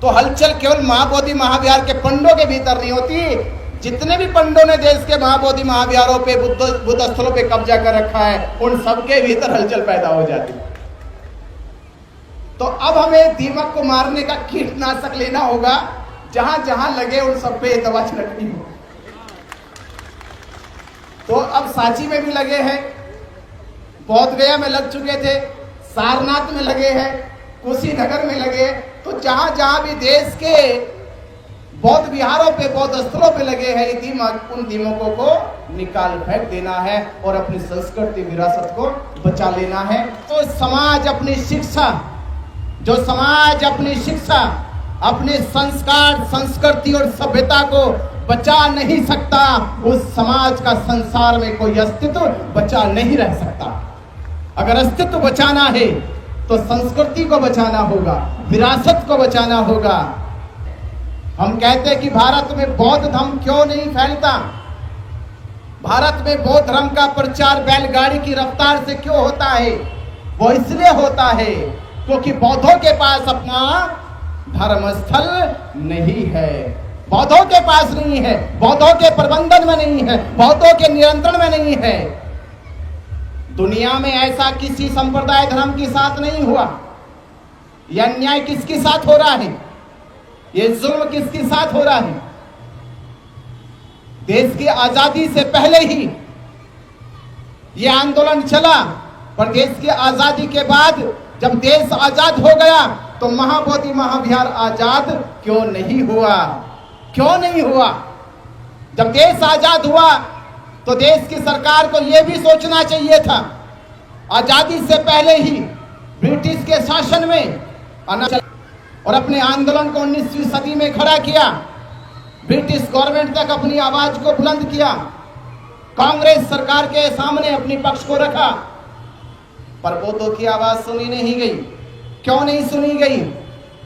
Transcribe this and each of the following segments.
तो हलचल केवल महाबोधि महाविहार के पंडों के भीतर नहीं होती, जितने भी पंडों ने देश के महाबोधि महाविहारों पे बुद्ध स्थलों पे कब्जा कर रखा है, उन सबके भीतर हलचल पैदा हो जाती। तो अब हमें दीमक को मारने का कीटनाशक लेना होगा, जहां जहां लगे उन सब पे दवा छिड़कनी हो। तो अब सांची में भी लगे हैं, बौद्ध गया में लग चुके थे, सारनाथ में लगे हैं, कुशीनगर में लगे। तो जहां जहां भी देश के बौद्ध विहारों पे बौद्ध स्थलों पे लगे हैं ये दीमक, उन दीमकों को निकाल फेंक देना है और अपनी संस्कृति विरासत को बचा लेना है। तो समाज अपनी शिक्षा, जो समाज अपनी शिक्षा, अपने संस्कार, संस्कृति और सभ्यता को बचा नहीं सकता, उस समाज का संसार में कोई अस्तित्व बचा नहीं रह सकता। अगर अस्तित्व बचाना है तो संस्कृति को बचाना होगा, विरासत को बचाना होगा। हम कहते हैं कि भारत में बौद्ध धर्म क्यों नहीं फैलता, भारत में बौद्ध धर्म का प्रचार बैलगाड़ी की रफ्तार से क्यों होता है? वो इसलिए होता है क्योंकि बौद्धों के पास अपना धर्मस्थल नहीं है, बौद्धों के पास नहीं है, बौद्धों के प्रबंधन में नहीं है, बौद्धों के नियंत्रण में नहीं है। दुनिया में ऐसा किसी संप्रदाय धर्म के साथ नहीं हुआ। यह अन्याय किसके साथ हो रहा है? ये जुल्म किसके साथ हो रहा है? देश की आजादी से पहले ही यह आंदोलन चला, पर देश की आजादी के बाद जब देश आजाद हो गया तो महाबोधि महाविहार आजाद क्यों नहीं हुआ? क्यों नहीं हुआ? जब देश आजाद हुआ तो देश की सरकार को यह भी सोचना चाहिए था, आजादी से पहले ही ब्रिटिश के शासन में और अपने आंदोलन को 19वीं सदी में खड़ा किया, ब्रिटिश गवर्नमेंट तक अपनी आवाज को बुलंद किया, कांग्रेस सरकार के सामने अपनी पक्ष को रखा, पर बौद्धों की आवाज सुनी नहीं गई। क्यों नहीं सुनी गई?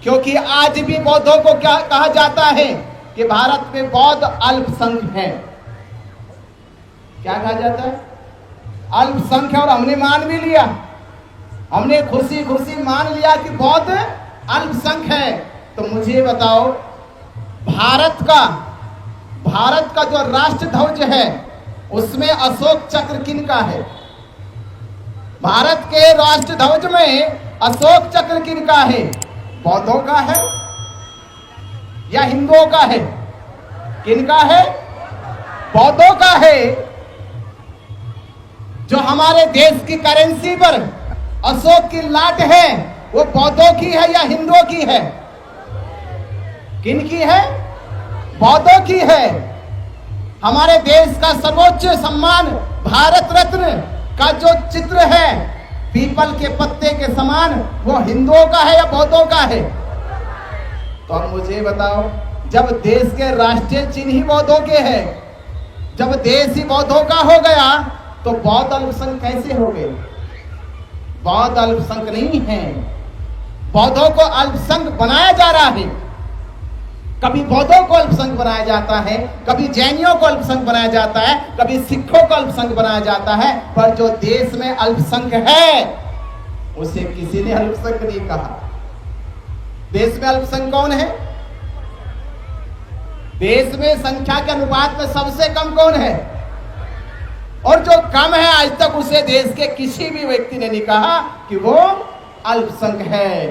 क्योंकि आज भी बौद्धों को क्या कहा जाता है कि भारत में बौद्ध अल्पसंख्यक है। क्या कहा जाता है? अल्पसंख्यक। और हमने मान भी लिया, हमने खुशी खुशी मान लिया कि बौद्ध अल्पसंख्यक है। तो मुझे बताओ, भारत का जो राष्ट्र ध्वज है उसमें अशोक चक्र किनका है? भारत के राष्ट्र ध्वज में अशोक चक्र किनका है? बौद्धों का है या हिंदुओं का है? किनका है? बौद्धों का है। जो हमारे देश की करेंसी पर अशोक की लाट है वो बौद्धों की है या हिंदुओं की है? किनकी है? बौद्धों की है। हमारे देश का सर्वोच्च सम्मान भारत रत्न का जो चित्र है पीपल के पत्ते के समान, वो हिंदुओं का है या बौद्धों का है? तो अब मुझे बताओ, जब देश के राष्ट्रीय चिन्ह ही बौद्धों के हैं, जब देश ही बौद्धों का हो गया तो बौद्ध अल्पसंख्यक कैसे हो गए? बौद्ध अल्पसंख्यक नहीं है, बौद्धों को अल्पसंख्यक बनाया जा रहा है। कभी बौद्धों को अल्पसंख्यक बनाया जाता है, कभी जैनियों को अल्पसंख्यक बनाया जाता है, कभी सिखों को अल्पसंख्यक बनाया जाता है, पर जो देश में अल्पसंख्यक है उसे किसी ने अल्पसंख्यक नहीं कहा। देश में अल्पसंख्यक कौन है? देश में संख्या के अनुपात में सबसे कम कौन है? और जो कम है आज तक उसे देश के किसी भी व्यक्ति ने नहीं कहा कि वो अल्पसंख्यक है,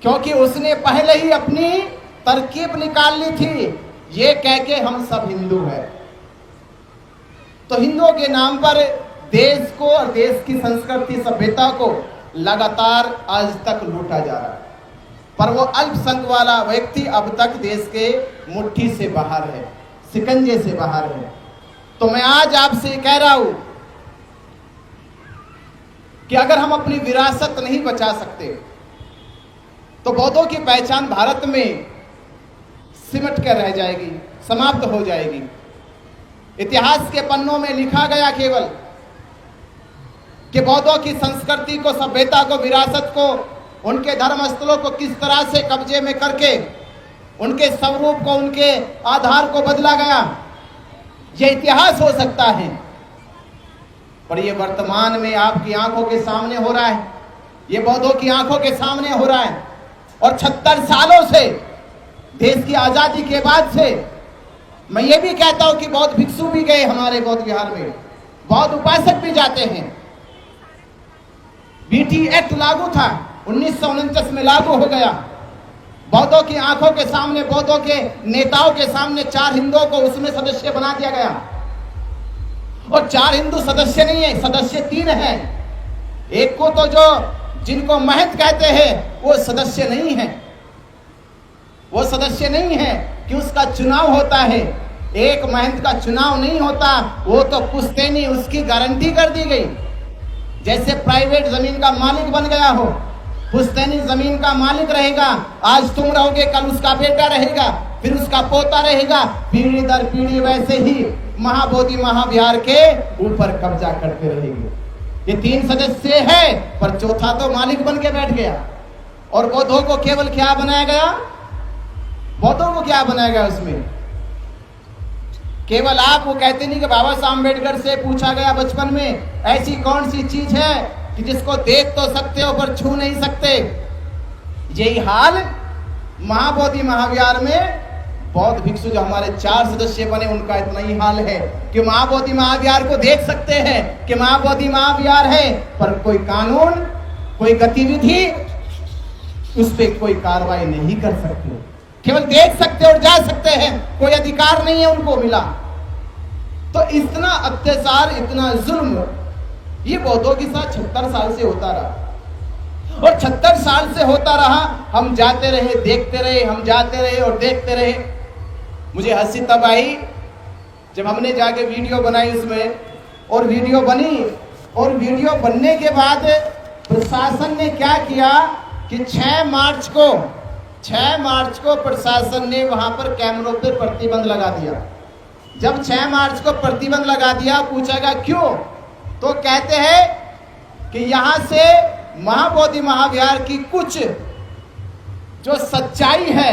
क्योंकि उसने पहले ही अपनी तरकीब निकाल ली थी, ये कह के हम सब हिंदू हैं। तो हिंदुओं के नाम पर देश को और देश की संस्कृति सभ्यता को लगातार आज तक लूटा जा रहा है, पर वो अल्पसंख्यक वाला व्यक्ति अब तक देश के मुट्ठी से बाहर है, शिकंजे से बाहर है। तो मैं आज आपसे कह रहा हूं कि अगर हम अपनी विरासत नहीं बचा सकते तो बौद्धों की पहचान भारत में सिमट कर रह जाएगी, समाप्त हो जाएगी। इतिहास के पन्नों में लिखा गया केवल कि बौद्धों की संस्कृति को, सभ्यता को, विरासत को, उनके धर्म स्थलों को किस तरह से कब्जे में करके उनके स्वरूप को, उनके आधार को बदला गया, यह इतिहास हो सकता है। पर यह वर्तमान में आपकी आंखों के सामने हो रहा है, यह बौद्धों की आंखों के सामने हो रहा है। और 76 सालों से, देश की आजादी के बाद से, मैं ये भी कहता हूं कि बौद्ध भिक्षु भी गए हमारे बौद्ध विहार में, बौद्ध उपासक भी जाते हैं। बीटी एक्ट लागू था, 1949 में लागू हो गया। बौद्धों की आंखों के सामने, बौद्धों के नेताओं के सामने 4 हिंदुओं को उसमें सदस्य बना दिया गया। और 4 हिंदू सदस्य नहीं है, सदस्य 3 हैं। एक को तो जो जिनको महंत कहते हैं वो सदस्य नहीं है, वो सदस्य नहीं है कि उसका चुनाव होता है। एक महंत का चुनाव नहीं होता, वो तो पुश्तैनी, उसकी गारंटी कर दी गई। जैसे प्राइवेट जमीन का मालिक बन गया हो, पुश्तैनी जमीन का मालिक रहेगा। आज तुम रहोगे, कल उसका बेटा रहेगा, फिर उसका पोता रहेगा, पीढ़ी दर पीढ़ी वैसे ही महाबोधि महाविहार के ऊपर कब्जा करते रहेंगे। ये 3 सदस्य है, पर चौथा तो मालिक बन के बैठ गया। और बौद्धों को केवल क्या बनाया गया? बौद्धों को क्या बनाया गया उसमें? केवल आप वो कहते नहीं कि बाबा साहब अम्बेडकर से पूछा गया बचपन में, ऐसी कौन सी चीज है कि जिसको देख तो सकते हो पर छू नहीं सकते। यही हाल महाबोधि महाविहार में बौद्ध भिक्षु जो हमारे 4 सदस्य बने, उनका इतना ही हाल है कि महाबोधि महाविहार को देख सकते हैं कि महाबोधि महाविहार है, पर कोई कानून, कोई गतिविधि, उस पर कोई कार्रवाई नहीं कर सकते। केवल देख सकते और जा सकते हैं, कोई अधिकार नहीं है उनको मिला। तो इतना अत्याचार, इतना जुल्म ये बौद्धों के साथ 76 साल से होता रहा। और 76 साल से होता रहा, हम जाते रहे, देखते रहे, हम जाते रहे और देखते रहे। मुझे हंसी तब आई जब हमने जाके वीडियो बनाई उसमें, और वीडियो बनी, और वीडियो बनने के बाद प्रशासन ने क्या किया कि 6 मार्च को प्रशासन ने वहां पर कैमरों पर प्रतिबंध लगा दिया। जब 6 मार्च को प्रतिबंध लगा दिया, पूछा गया क्यों, तो कहते हैं कि यहां से महाबोधि महाविहार की कुछ जो सच्चाई है,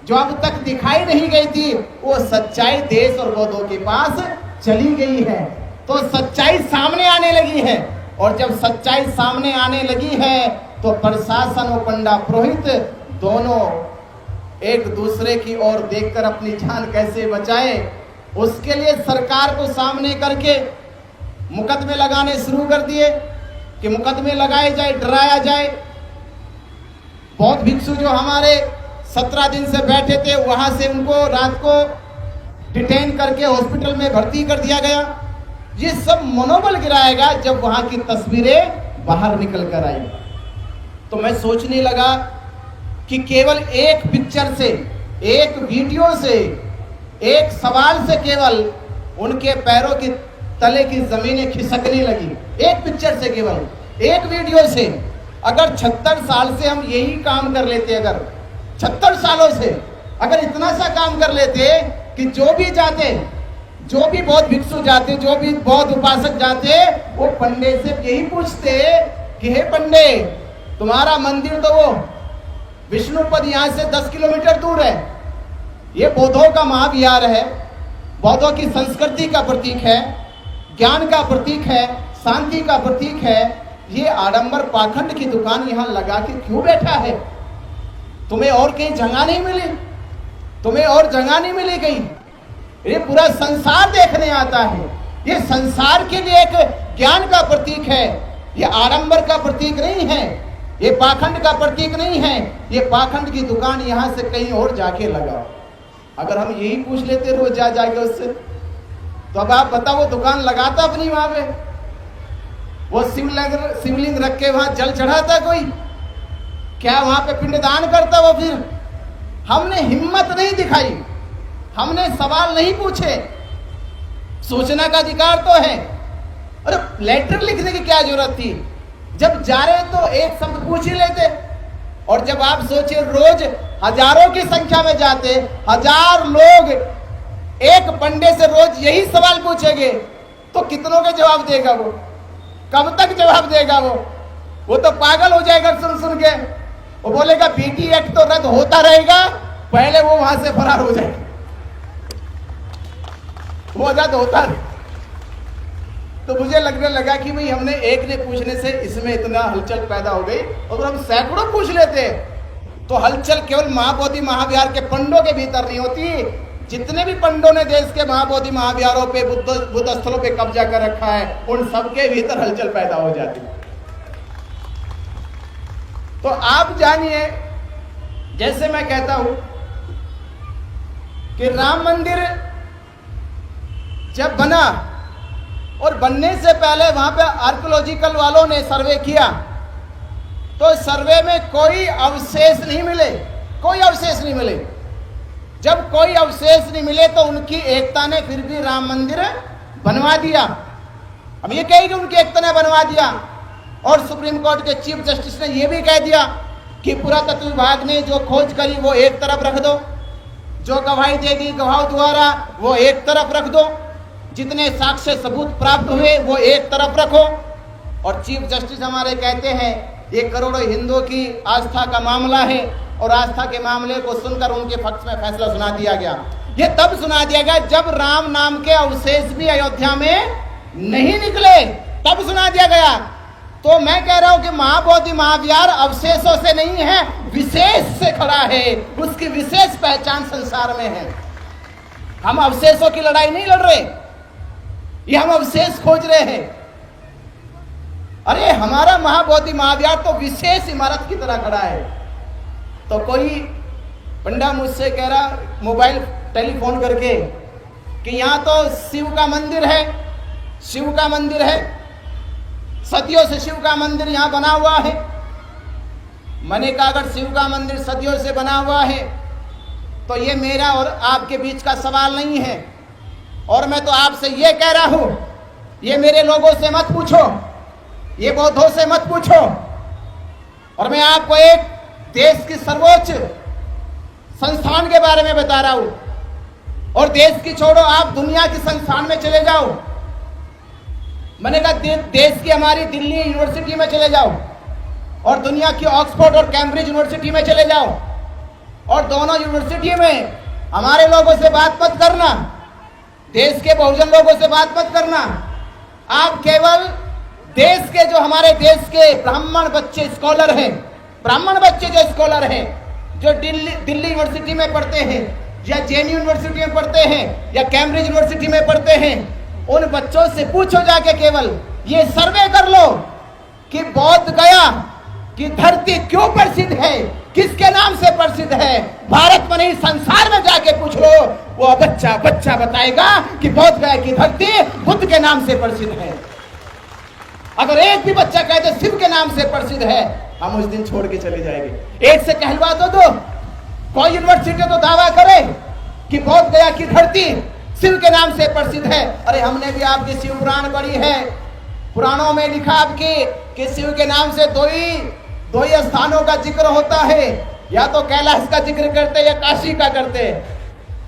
जो अब तक दिखाई नहीं गई थी, वो सच्चाई देश और बौद्धों के पास चली गई है। तो सच्चाई सामने आने लगी है, और जब सच्चाई सामने आने लगी है तो प्रशासन और पंडा पुरोहित दोनों एक दूसरे की ओर देखकर अपनी जान कैसे बचाए, उसके लिए सरकार को सामने करके मुकदमे लगाने शुरू कर दिए कि मुकदमे लगाए जाए, डराया जाए। बौद्ध भिक्षु जो हमारे 17 दिन से बैठे थे, वहां से उनको रात को डिटेन करके हॉस्पिटल में भर्ती कर दिया गया। ये सब मनोबल गिराएगा जब वहां की तस्वीरें बाहर निकल कर आई। तो मैं सोचने लगा कि केवल एक पिक्चर से, एक वीडियो से, एक सवाल से केवल उनके पैरों की तले की जमीनें खिसकने लगी। एक पिक्चर से, केवल एक वीडियो से। अगर 76 साल से हम यही काम कर लेते, अगर 76 सालों से अगर इतना सा काम कर लेते कि जो भी जाते, जो भी बौद्ध भिक्षु जाते, जो भी बौद्ध उपासक जाते, वो पंडे से यही पूछते कि हे पंडे, तुम्हारा मंदिर तो वो विष्णुपद यहाँ से 10 किलोमीटर दूर है, ये बौद्धों का महाविहार है, बौद्धों की संस्कृति का प्रतीक है, ज्ञान का प्रतीक है, शांति का प्रतीक है। ये आडंबर पाखंड की दुकान यहाँ लगा के क्यों बैठा है? तुम्हें और कहीं जगह नहीं मिली? तुम्हें और जगह नहीं मिली कहीं? ये पूरा संसार देखने आता है। ये संसार के लिए एक ज्ञान का प्रतीक है, ये आडंबर का प्रतीक नहीं है, ये पाखंड का प्रतीक नहीं है। ये पाखंड की दुकान यहाँ से कहीं और जाके लगाओ। अगर हम यही पूछ लेते रोज जा जाके उससे, तो अब आप बताओ वो दुकान लगाता अपनी वहां पे? वो शिवलिंग रख के वहां जल चढ़ाता कोई? क्या वहां पे पिंडदान करता वो? फिर हमने हिम्मत नहीं दिखाई, हमने सवाल नहीं पूछे। सोचना का अधिकार तो है। अरे लेटर लिखने की क्या जरूरत थी? जब जा रहे तो एक शब्द पूछ ही लेते। और जब आप सोचिए रोज हजारों की संख्या में जाते, 1000 लोग एक पंडे से रोज यही सवाल पूछेंगे, तो कितनों के जवाब देगा वो? कब तक जवाब देगा वो? वो तो पागल हो जाएगा सुन सुन के। वो बोलेगा बीटी एक्ट तो रद्द होता रहेगा, पहले वो वहां से फरार हो जाएगा। वो रद्द होता नहीं। तो मुझे लगने लगा कि भाई हमने एक ने पूछने से इसमें इतना हलचल पैदा हो गई, और हम सैकड़ों पूछ लेते तो हलचल केवल महाबोधि महाविहार के पंडों के भीतर नहीं होती, जितने भी पंडों ने देश के महाबोधि महाविहारों पे बुद्ध स्थलों पे कब्जा कर रखा है, उन सबके भीतर हलचल पैदा हो जाती है। तो आप जानिए, जैसे मैं कहता हूं कि राम मंदिर जब बना और बनने से पहले वहां पे आर्कियोलॉजिकल वालों ने सर्वे किया, तो सर्वे में कोई अवशेष नहीं मिले, कोई अवशेष नहीं मिले। जब कोई अवशेष नहीं मिले तो उनकी एकता ने फिर भी राम मंदिर बनवा दिया। अब ये कहेगी उनकी एकता ने बनवा दिया, और सुप्रीम कोर्ट के चीफ जस्टिस ने यह भी कह दिया कि पुरातत्व विभाग ने जो खोज करी वो एक तरफ रख दो, जो गवाही दे दी गवाहों द्वारा वो एक तरफ रख दो, जितने साक्ष्य सबूत प्राप्त हुए वो एक तरफ रखो। और चीफ जस्टिस हमारे कहते हैं ये करोड़ों हिंदुओं की आस्था का मामला है, और आस्था के मामले को सुनकर उनके पक्ष में फैसला सुना दिया गया। ये तब सुना दिया गया जब राम नाम के अवशेष भी अयोध्या में नहीं निकले, तब सुना दिया गया। तो मैं कह रहा हूं कि महाबोधि महाविहार अवशेषों से नहीं है, विशेष से खड़ा है, उसकी विशेष पहचान संसार में है। हम अवशेषों की लड़ाई नहीं लड़ रहे, ये हम अवशेष खोज रहे हैं। अरे हमारा महाबोधि महाविहार तो विशेष इमारत की तरह खड़ा है। तो कोई पंडा मुझसे कह रहा मोबाइल टेलीफोन करके कि यहां तो शिव का मंदिर है, शिव का मंदिर है, सदियों से शिव का मंदिर यहां बना हुआ है। मैंने कहा अगर शिव का मंदिर सदियों से बना हुआ है तो ये मेरा और आपके बीच का सवाल नहीं है, और मैं तो आपसे ये कह रहा हूं, ये मेरे लोगों से मत पूछो, ये बौद्धों से मत पूछो। और मैं आपको एक देश की सर्वोच्च संस्थान के बारे में बता रहा हूं, और देश की छोड़ो आप दुनिया की संस्थान में चले जाओ। मैंने कहा देश की हमारी दिल्ली यूनिवर्सिटी में चले जाओ, और दुनिया की ऑक्सफोर्ड और कैम्ब्रिज यूनिवर्सिटी में चले जाओ, और दोनों यूनिवर्सिटी में हमारे लोगों से बात मत करना, देश के बहुजन लोगों से बात मत करना। आप केवल देश के जो हमारे देश के ब्राह्मण बच्चे स्कॉलर हैं, ब्राह्मण बच्चे जो स्कॉलर हैं, जो दिल्ली यूनिवर्सिटी में पढ़ते हैं, या जेएनयू यूनिवर्सिटी में पढ़ते हैं, या कैम्ब्रिज यूनिवर्सिटी में पढ़ते हैं, उन बच्चों से पूछो जाके, केवल ये सर्वे कर लो कि बोध गया की धरती क्यों प्रसिद्ध है, किसके नाम से प्रसिद्ध है। भारत में नहीं संसार में जाके पूछ लो, वो बच्चा बताएगा कि बोध गया की धरती बुद्ध के नाम से प्रसिद्ध है। अगर एक भी बच्चा कहते शिव के नाम से प्रसिद्ध है, हम उस दिन छोड़ के चले जाएंगे। एक से कहलवा दो, कोई यूनिवर्सिटी तो दावा करे कि बोध गया की धरती शिव के नाम से प्रसिद्ध है। अरे हमने भी आपकी शिव पुराण पढ़ी है, पुराणों में लिखा आपके कि शिव के नाम से दो ही स्थानों का जिक्र होता है, या तो कैलाश का जिक्र करते या काशी का करते,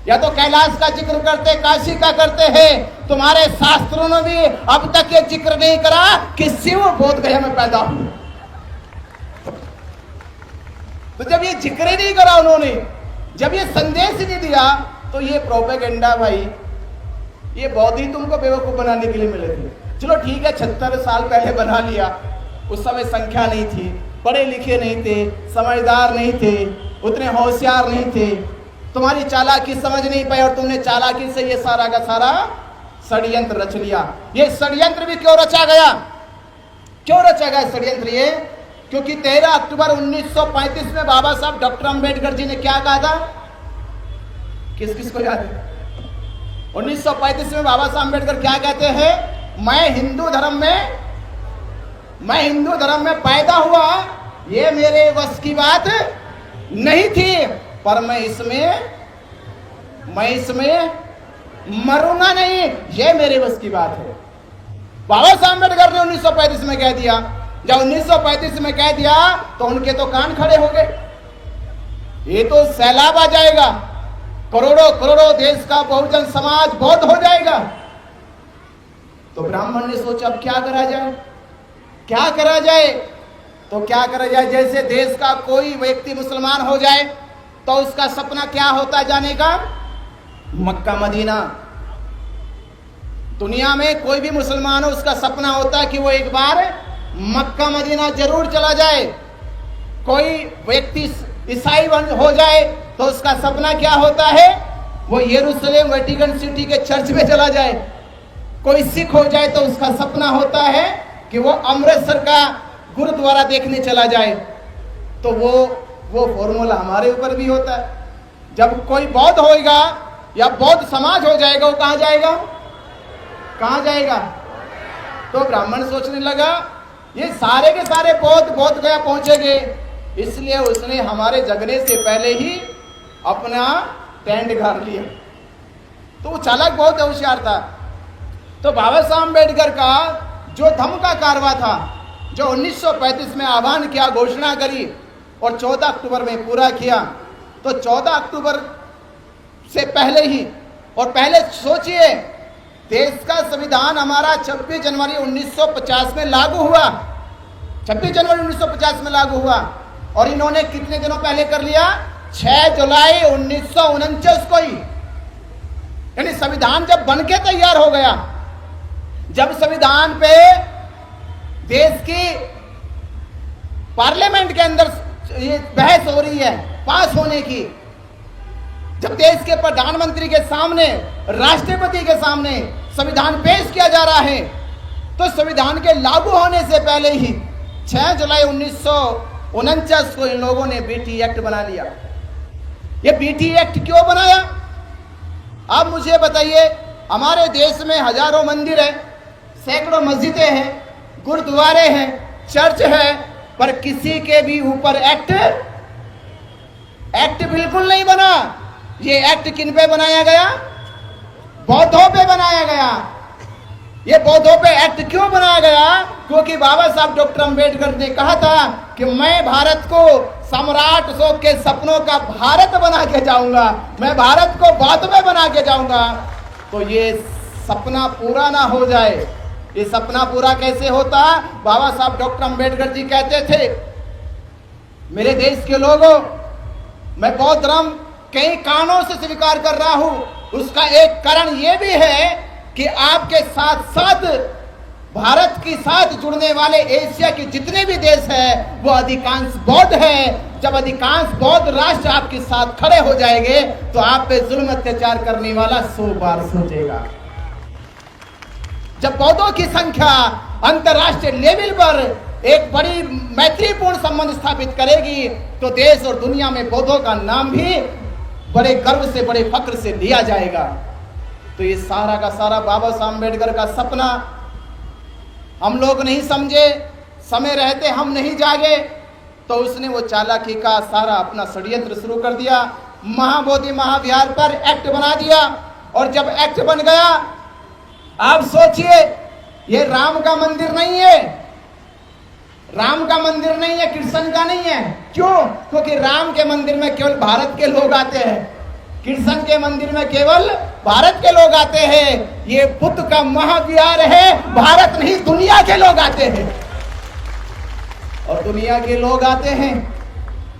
या तो कैलाश का जिक्र करते काशी का करते हैं। तुम्हारे शास्त्रों ने भी अब तक ये जिक्र नहीं करा कि शिव बोध गया में पैदा हुए। तो जब ये जिक्र ही नहीं करा उन्होंने, जब ये संदेश ही नहीं दिया, तो ये प्रोपेगेंडा भाई, ये बौद्ध ही तुमको बेवकूफ बनाने के लिए मिले थे। चलो ठीक है, 76 साल पहले बना लिया, उस समय संख्या नहीं थी, पढ़े लिखे नहीं थे, समझदार नहीं थे, उतने होशियार नहीं थे, तुम्हारी चालाकी समझ नहीं पाए, और तुमने चालाकी से ये सारा का सारा षड्यंत्र रच लिया। ये षड्यंत्र भी क्यों रचा गया, क्यों रचा गया षड्यंत्र ये? क्योंकि 13 अक्टूबर 1935 में बाबा साहब डॉक्टर अंबेडकर जी ने क्या कहा था, किस को याद है? 1935 में बाबा साहब अंबेडकर क्या कहते हैं, मैं हिंदू धर्म में पैदा हुआ, ये मेरे बस की बात नहीं थी, पर मैं इसमें मरूंगा नहीं, ये मेरे बस की बात है। बाबा साहब अंबेडकर ने 1935 में कह दिया। जब 1935 में कह दिया तो उनके तो कान खड़े हो गए, ये तो सैलाब आ जाएगा, करोड़ों देश का बहुजन समाज बौद्ध हो जाएगा। तो ब्राह्मण ने सोचा अब क्या करा जाए, क्या करा जाए? तो क्या करा जाए, जैसे देश का कोई व्यक्ति मुसलमान हो जाए तो उसका सपना क्या होता है जाने का, मक्का मदीना। दुनिया में कोई भी मुसलमान हो उसका सपना होता है कि वो एक बार मक्का मदीना जरूर चला जाए। कोई व्यक्ति ईसाई हो जाए तो उसका सपना क्या होता है? वो यरूशलेम वेटिकन सिटी के चर्च में चला जाए। कोई सिख हो जाए तो उसका सपना होता है कि वो अमृतसर का गुरुद्वारा देखने चला जाए। तो वो फॉर्मूला हमारे ऊपर भी होता है। जब कोई बौद्ध होगा या बौद्ध समाज हो जाएगा, वो कहाँ जाएगा? कहाँ जाएगा? तो ब्राह्मण सोचने लगा ये सारे के सारे बौद्ध गया पहुंचेंगे, इसलिए उसने हमारे जगने से पहले ही अपना टेंट गाड़ लिया। तो वो चालाक बहुत होशियार था। तो बाबा साहब अम्बेडकर का जो धम्म का कारवा था, जो 1935 में आह्वान किया, घोषणा करी और 14 अक्टूबर में पूरा किया, तो 14 अक्टूबर से पहले ही, और पहले सोचिए देश का संविधान हमारा 26 जनवरी 1950 में लागू हुआ। 26 जनवरी 1950 में लागू हुआ और इन्होंने कितने दिनों पहले कर लिया? 6 जुलाई 1949 को ही। यानी संविधान जब बनके तैयार हो गया, जब संविधान पे देश की पार्लियामेंट के अंदर ये बहस हो रही है पास होने की, जब देश के प्रधानमंत्री के सामने, राष्ट्रपति के सामने संविधान पेश किया जा रहा है, तो संविधान के लागू होने से पहले ही 6 जुलाई 1949 को इन लोगों ने बीटी एक्ट बना लिया। ये बीटी एक्ट क्यों बनाया? आप मुझे बताइए। हमारे देश में हजारों मंदिर है, सैकड़ों मस्जिदें हैं, गुरुद्वारे हैं, चर्च है, पर किसी के भी ऊपर एक्ट बिल्कुल नहीं बना। ये एक्ट किन पे बनाया गया? बौद्धों पे बनाया गया। ये बौद्धों पे एक्ट क्यों बनाया गया? क्योंकि बाबा साहब डॉक्टर अंबेडकर ने कहा था कि मैं भारत को सम्राट अशोक के सपनों का भारत बना के जाऊंगा, मैं भारत को बौद्ध में बना के जाऊंगा। तो ये सपना पूरा ना हो जाए। ये सपना पूरा कैसे होता? बाबा साहब डॉक्टर अंबेडकर जी कहते थे, मेरे देश के लोगों, मैं बौद्ध धर्म कई कारणों से स्वीकार कर रहा हूं। उसका एक कारण यह भी है कि आपके साथ साथ भारत के साथ जुड़ने वाले एशिया के जितने भी देश हैं वो अधिकांश बौद्ध हैं। जब अधिकांश बौद्ध राष्ट्र आपके साथ खड़े हो जाएंगे तो आप पे जुल्म अत्याचार करने वाला 100 बार सोचेगा। जब बौद्धों की संख्या अंतरराष्ट्रीय लेवल पर एक बड़ी मैत्रीपूर्ण संबंध स्थापित करेगी तो देश और दुनिया में बौद्धों का नाम भी बड़े गर्व से, बड़े फक्र से लिया जाएगा। तो ये सारा का सारा बाबा साहब अम्बेडकर का सपना हम लोग नहीं समझे, समय रहते हम नहीं जागे, तो उसने वो चालाकी का सारा अपना षड्यंत्र शुरू कर दिया। महाबोधि महाविहार पर एक्ट बना दिया और जब एक्ट बन गया, आप सोचिए ये राम का मंदिर नहीं है, राम का मंदिर नहीं है, कृष्ण का नहीं है। क्यों? क्योंकि राम के मंदिर में केवल भारत के लोग आते हैं, कृष्ण के मंदिर में केवल भारत के लोग आते हैं। ये बुद्ध का महाविहार है, भारत नहीं दुनिया के लोग आते हैं। और दुनिया के लोग आते हैं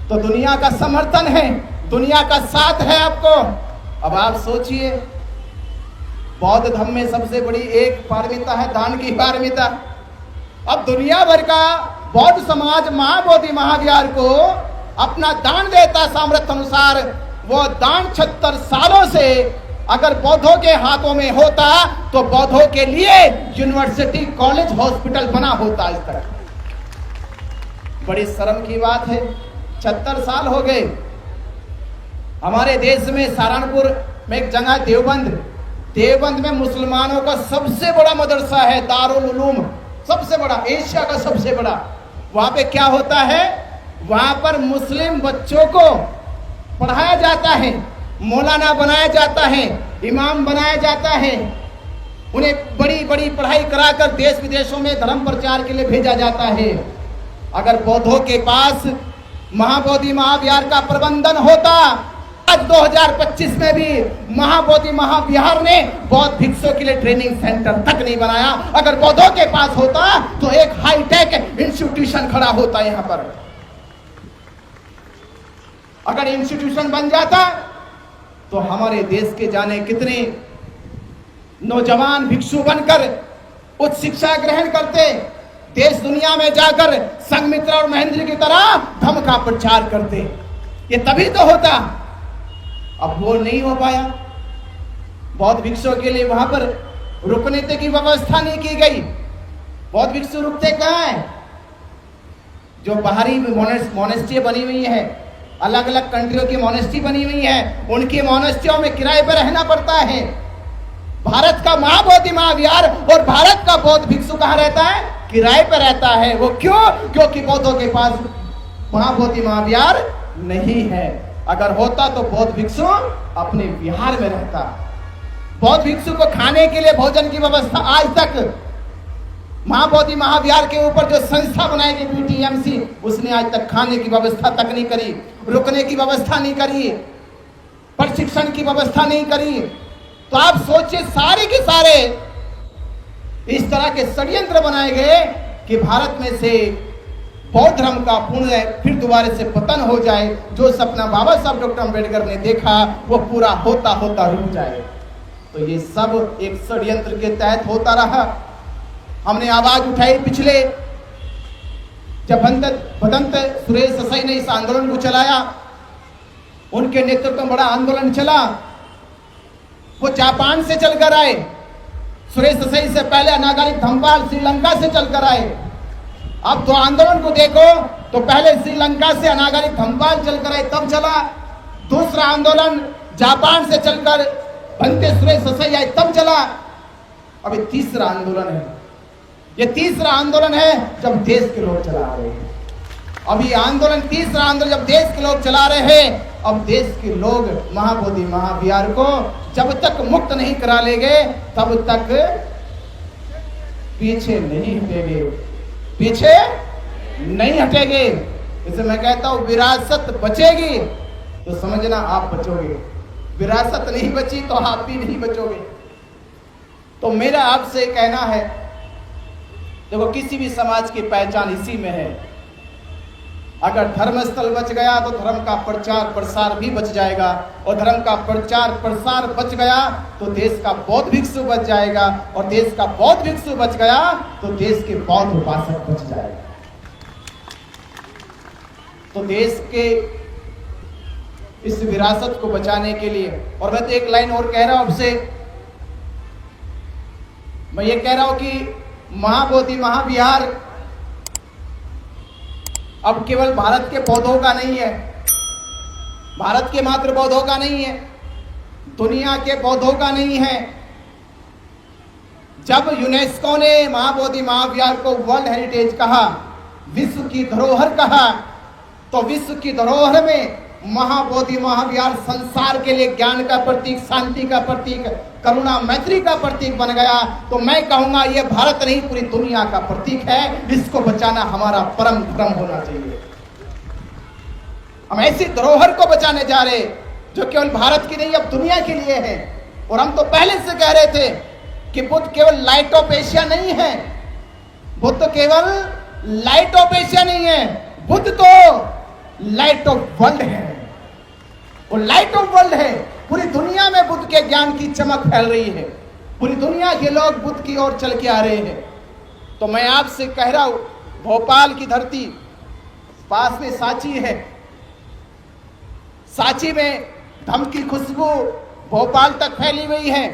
तो दुनिया का समर्थन है, दुनिया का साथ है आपको। अब आप सोचिए, बौद्ध धर्म में सबसे बड़ी एक पारमिता है दान की पारमिता। अब दुनिया भर का बौद्ध समाज महाबोधि महाविहार को अपना दान देता सामर्थ्य अनुसार। वो दान 76 सालों से अगर बौद्धों के हाथों में होता तो बौद्धों के लिए यूनिवर्सिटी, कॉलेज, हॉस्पिटल बना होता। इस तरह बड़ी शर्म की बात है, 76 साल हो गए। हमारे देश में सहारनपुर में एक जगह देवबंद में मुसलमानों का सबसे बड़ा मदरसा है, दारुल उलूम, सबसे बड़ा, एशिया का सबसे बड़ा। वहां पे क्या होता है? वहां पर मुस्लिम बच्चों को पढ़ाया जाता है, मौलाना बनाया जाता है, इमाम बनाया जाता है, उन्हें बड़ी बड़ी पढ़ाई कराकर देश विदेशों में धर्म प्रचार के लिए भेजा जाता है। अगर बौद्धों के पास महाबोधि महाविहार का प्रबंधन होता, आज 2025 में भी महाबोधि महाविहार ने बौद्ध भिक्षुओं के लिए ट्रेनिंग सेंटर तक नहीं बनाया। अगर बौद्धों के पास होता तो एक हाईटेक इंस्टीट्यूशन खड़ा होता यहां पर। अगर इंस्टीट्यूशन बन जाता तो हमारे देश के जाने कितने नौजवान भिक्षु बनकर उच्च शिक्षा ग्रहण करते, देश दुनिया में जाकर संघमित्रा और महेंद्र की तरह धर्म का प्रचार करते। ये तभी तो होता, अब वो नहीं हो पाया। बौद्ध भिक्षुओं के लिए वहां पर रुकने की व्यवस्था नहीं की गई। बौद्ध भिक्षु रुकते कहाँ है? जो बाहरी मोनेस्ट्री बनी हुई है, अलग अलग कंट्रियों की मोनेस्ट्री बनी हुई है, उनकी मोनेस्ट्रियों में किराए पर रहना पड़ता है। भारत का महाबोधि महाविहार और भारत का बौद्ध भिक्षु कहाँ रहता है? किराए पर रहता है। वो क्यों? क्योंकि बौद्धों के पास महाबोधि महाविहार नहीं है। अगर होता तो बौद्ध भिक्षु अपने विहार में रहता। बौद्ध भिक्षु को खाने के लिए भोजन की व्यवस्था आज तक महाबोधि महाविहार के ऊपर जो संस्था बनाई गई बीटीएमसी, उसने आज तक खाने की व्यवस्था तक नहीं करी, रुकने की व्यवस्था नहीं करी, प्रशिक्षण की व्यवस्था नहीं करी। तो आप सोचिए, सारे के सारे इस तरह के षड्यंत्र बनाए गए कि भारत में से बौद्ध धर्म का पूर्ण फिर दोबारा से पतन हो जाए। जो सपना बाबा साहब डॉक्टर अम्बेडकर ने देखा वो पूरा होता होता रुक जाए। तो ये सब एक षड्यंत्र के तहत होता रहा। हमने आवाज उठाई पिछले, जब भदंत सुरेश ससाई ने इस आंदोलन को चलाया, उनके नेतृत्व में बड़ा आंदोलन चला। वो जापान से चलकर आए। सुरेश ससाई से पहले अनागारिक धम्पाल श्रीलंका से चलकर आए। अब तो आंदोलन को देखो तो पहले श्रीलंका से अनागारिक धम्पाल चलकर आए, तब चला। दूसरा आंदोलन जापान से चलकर भंते सुरेश ससाई आए, तब चला। अभी तीसरा आंदोलन है। ये तीसरा आंदोलन है जब देश के लोग चला रहे हैं। अभी आंदोलन, तीसरा आंदोलन जब देश के लोग चला रहे हैं। अब देश के लोग महाबोधि महाविहार को जब तक मुक्त नहीं करा लेंगे तब तक पीछे नहीं हटेंगे, पीछे नहीं हटेंगे। इसे मैं कहता हूं, विरासत बचेगी तो समझना आप बचोगे, विरासत नहीं बची तो आप भी नहीं बचोगे। तो मेरा आपसे कहना है, देखो किसी भी समाज की पहचान इसी में है। अगर धर्मस्थल बच गया तो धर्म का प्रचार प्रसार भी बच जाएगा, और धर्म का प्रचार प्रसार बच गया तो देश का बौद्ध भिक्षु बच जाएगा, और देश का बौद्ध भिक्षु बच गया तो देश के बौद्ध उपासक बच जाएगा। तो देश के इस विरासत को बचाने के लिए, और मैं तो एक लाइन और कह रहा हूं आपसे, मैं ये कह रहा हूं कि महाबोधि महाविहार अब केवल भारत के बौद्धों का नहीं है, भारत के मात्र बौद्धों का नहीं है, दुनिया के बौद्धों का नहीं है। जब यूनेस्को ने महाबोधि महाविहार को वर्ल्ड हेरिटेज कहा, विश्व की धरोहर कहा, तो विश्व की धरोहर में महाबोधि महाविहार संसार के लिए ज्ञान का प्रतीक, शांति का प्रतीक, करुणा मैत्री का प्रतीक बन गया। तो मैं कहूंगा ये भारत नहीं पूरी दुनिया का प्रतीक है। इसको बचाना हमारा परम धर्म होना चाहिए। हम ऐसी धरोहर को बचाने जा रहे जो केवल भारत की नहीं, अब दुनिया के लिए है। और हम तो पहले से कह रहे थे कि बुद्ध केवल लाइट ऑफ एशिया नहीं है, बुद्ध तो केवल लाइट ऑफ एशिया नहीं है, बुद्ध तो लाइट ऑफ वर्ल्ड है। वो लाइट ऑफ वर्ल्ड है। पूरी दुनिया में बुद्ध के ज्ञान की चमक फैल रही है, पूरी दुनिया के लोग बुद्ध की ओर चल के आ रहे हैं। तो मैं आपसे कह रहा हूं, भोपाल की धरती, पास में सांची है, सांची में धम्म की खुशबू भोपाल तक फैली हुई है।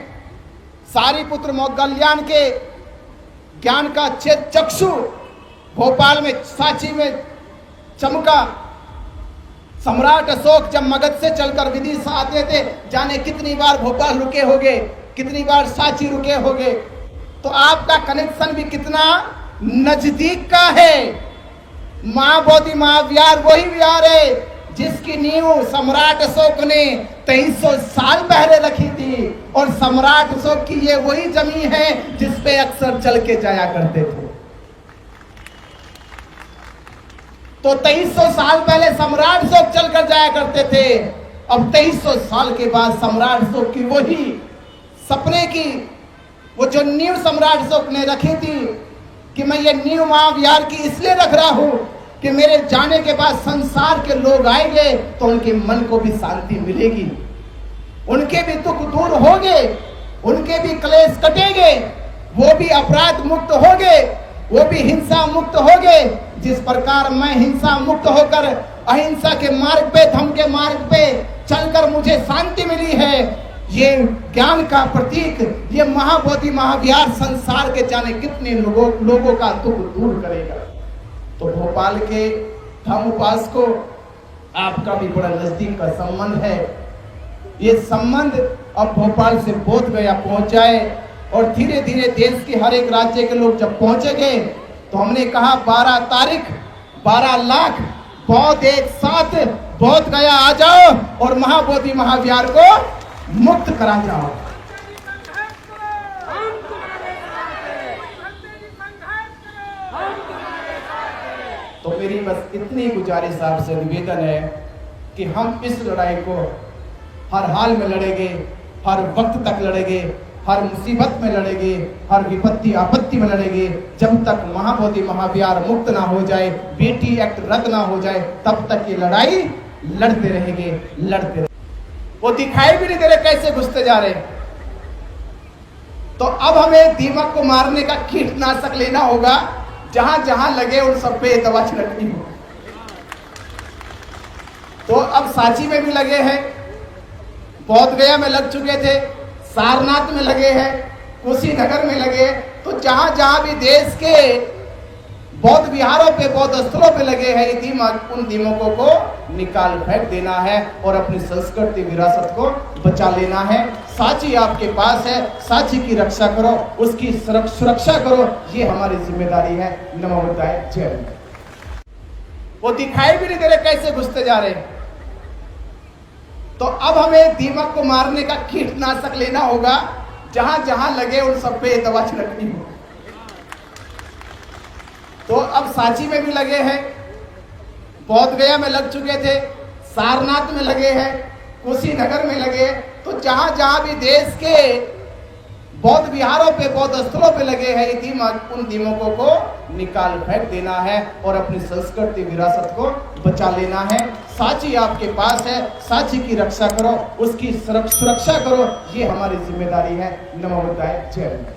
सारीपुत्र मोगल्यान के ज्ञान का चक्षु भोपाल में, सांची में चमका। सम्राट अशोक जब मगध से चलकर विदिशा आते थे, जाने कितनी बार भोपाल रुके होंगे, कितनी बार सांची रुके होंगे। तो आपका कनेक्शन भी कितना नजदीक का है। महाबोधि महाविहार वही विहार है जिसकी नींव सम्राट अशोक ने 2300 साल पहले रखी थी, और सम्राट अशोक की ये वही जमीन है जिस पे अक्सर चल के जाया करते थे। तो 2300 साल पहले सम्राट अशोक चलकर जाया करते थे। अब 2300 साल के बाद सम्राट अशोक की वही सपने की वो जो नींव सम्राट अशोक ने रखी थी कि मैं ये नींव महाविहार की इसलिए रख रहा हूं कि मेरे जाने के बाद संसार के लोग आएंगे तो उनके मन को भी शांति मिलेगी, उनके भी दुख दूर होंगे, उनके भी क्लेश कटेंगे, वो भी अपराध मुक्त होंगे, वो भी हिंसा मुक्त होंगे। जिस प्रकार मैं हिंसा मुक्त होकर अहिंसा के मार्ग पे, धर्म के मार्ग पे चलकर मुझे शांति मिली है, ये ज्ञान का प्रतीक, ये महाबोधि महाविहार संसार के जाने कितने लोगों का दुख दूर करेगा। तो भोपाल के धर्म उपासको, आपका भी बड़ा नजदीक का संबंध है। ये संबंध अब भोपाल से बोध गया पहुंच जाए और धीरे धीरे देश के हर एक राज्य के लोग जब पहुंचेंगे तो हमने कहा 12 तारीख 12 लाख बौद्ध एक साथ बोध गया आ जाओ और महाबोधि महाविहार को मुक्त करा जाओ। तो मेरी बस इतनी गुजारिश आपसे निवेदन है कि हम इस लड़ाई को हर हाल में लड़ेंगे, हर वक्त तक लड़ेंगे, हर मुसीबत में लड़ेंगे, हर विपत्ति आपत्ति में लड़ेंगे, जब तक महाबोधि महाविहार मुक्त ना हो जाए, बेटी एक्ट रद्द ना हो जाए, तब तक ये लड़ाई लड़ते रहेंगे, लड़ते रहेंगे। वो दिखाई भी नहीं दे रहे कैसे घुसते जा रहे। तो अब हमें दीमक को मारने का कीटनाशक लेना होगा, जहां जहां लगे उन सब पे दवा छिड़कनी हो। तो अब सांची में भी लगे हैं, बोध गया में लग चुके थे, सारनाथ में लगे हैं, कुशीनगर में लगे हैं। तो जहां जहां भी देश के बौद्ध विहारों पे, बौद्ध स्थलों पे लगे हैं ये दीमक, उन दीमकों को निकाल फेंक देना है और अपनी संस्कृति विरासत को बचा लेना है। सांची आपके पास है, सांची की रक्षा करो, उसकी सुरक्षा करो, ये हमारी जिम्मेदारी है। नमो बुद्धाय, जय हिंद। वो दिखाई भी नहीं दे रहे कैसे घुसते जा रहे। तो अब हमें दीमक को मारने का कीटनाशक लेना होगा, जहां जहां लगे उन सब पे दवा छिड़कनी हो। तो अब सांची में भी लगे हैं, बोध गया में लग चुके थे, सारनाथ में लगे हैं, कुशीनगर में लगे हैं। तो जहां जहां भी देश के बौद्ध विहारों पे, बौद्ध स्थलों पे लगे हैं ये दीमक, उन दीमकों को निकाल फेंक देना है और अपनी संस्कृति विरासत को बचा लेना है। सांची आपके पास है, सांची की रक्षा करो, उसकी सुरक्षा करो, ये हमारी जिम्मेदारी है। नमो बुद्धाय, जय हिंद।